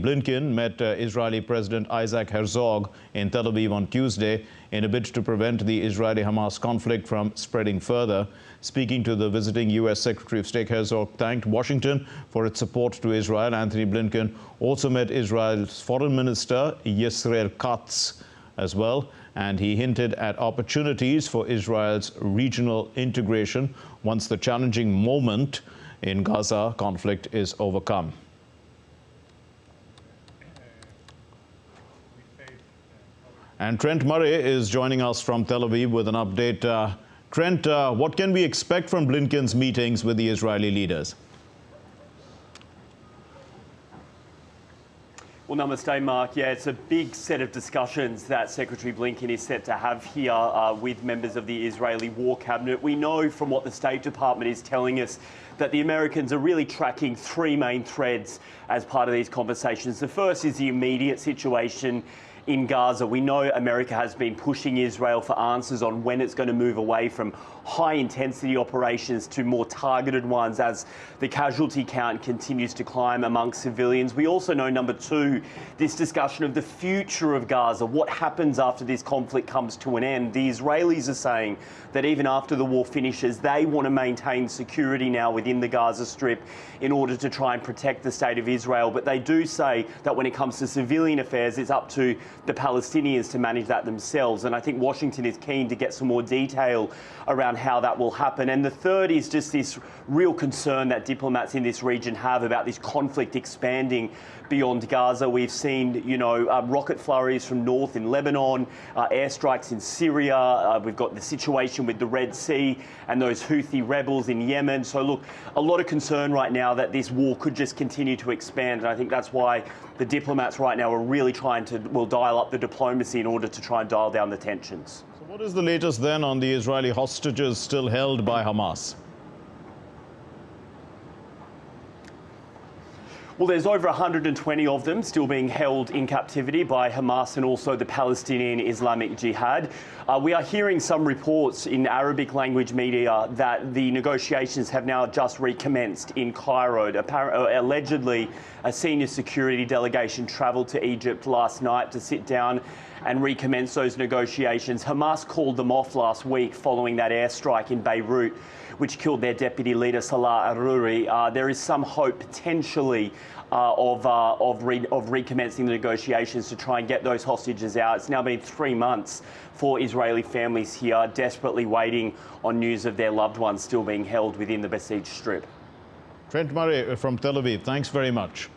Blinken met Israeli President Isaac Herzog in Tel Aviv on Tuesday in a bid to prevent the Israeli-Hamas conflict from spreading further. Speaking to the visiting U.S. Secretary of State, Herzog thanked Washington for its support to Israel. Anthony Blinken also met Israel's Foreign Minister Israel Katz as well, and he hinted at opportunities for Israel's regional integration once the challenging moment in Gaza conflict is overcome. And Trent Murray is joining us from Tel Aviv with an update. Trent, what can we expect from Blinken's meetings with the Israeli leaders? Well, namaste, Mark. Yeah, it's a big set of discussions that Secretary Blinken is set to have here with members of the Israeli War Cabinet. We know from what the State Department is telling us that the Americans are really tracking three main threads as part of these conversations. The first is the immediate situation in Gaza. We know America has been pushing Israel for answers on when it's going to move away from high-intensity operations to more targeted ones as the casualty count continues to climb amongst civilians. We also know, number two, this discussion of the future of Gaza, what happens after this conflict comes to an end. The Israelis are saying that even after the war finishes, they want to maintain security now within the Gaza Strip in order to try and protect the state of Israel. But they do say that when it comes to civilian affairs, it's up to the Palestinians to manage that themselves. And I think Washington is keen to get some more detail around how that will happen. And the third is just this real concern that diplomats in this region have about this conflict expanding beyond Gaza. We've seen, rocket flurries from north in Lebanon, airstrikes in Syria. We've got the situation with the Red Sea and those Houthi rebels in Yemen. So look, a lot of concern right now that this war could just continue to expand. And I think that's why the diplomats right now are really trying to, dial up the diplomacy in order to try and dial down the tensions. So what is the latest then on the Israeli hostages still held by Hamas? Well, there's over 120 of them still being held in captivity by Hamas and also the Palestinian Islamic Jihad. We are hearing some reports in Arabic language media that the negotiations have now just recommenced in Cairo. Allegedly, a senior security delegation travelled to Egypt last night to sit down and recommence those negotiations. Hamas called them off last week following that airstrike in Beirut, which killed their deputy leader, Salah Aruri. There is some hope potentially of recommencing the negotiations to try and get those hostages out. It's now been 3 months for Israeli families here, desperately waiting on news of their loved ones still being held within the besieged strip. Trent Murray from Tel Aviv, thanks very much.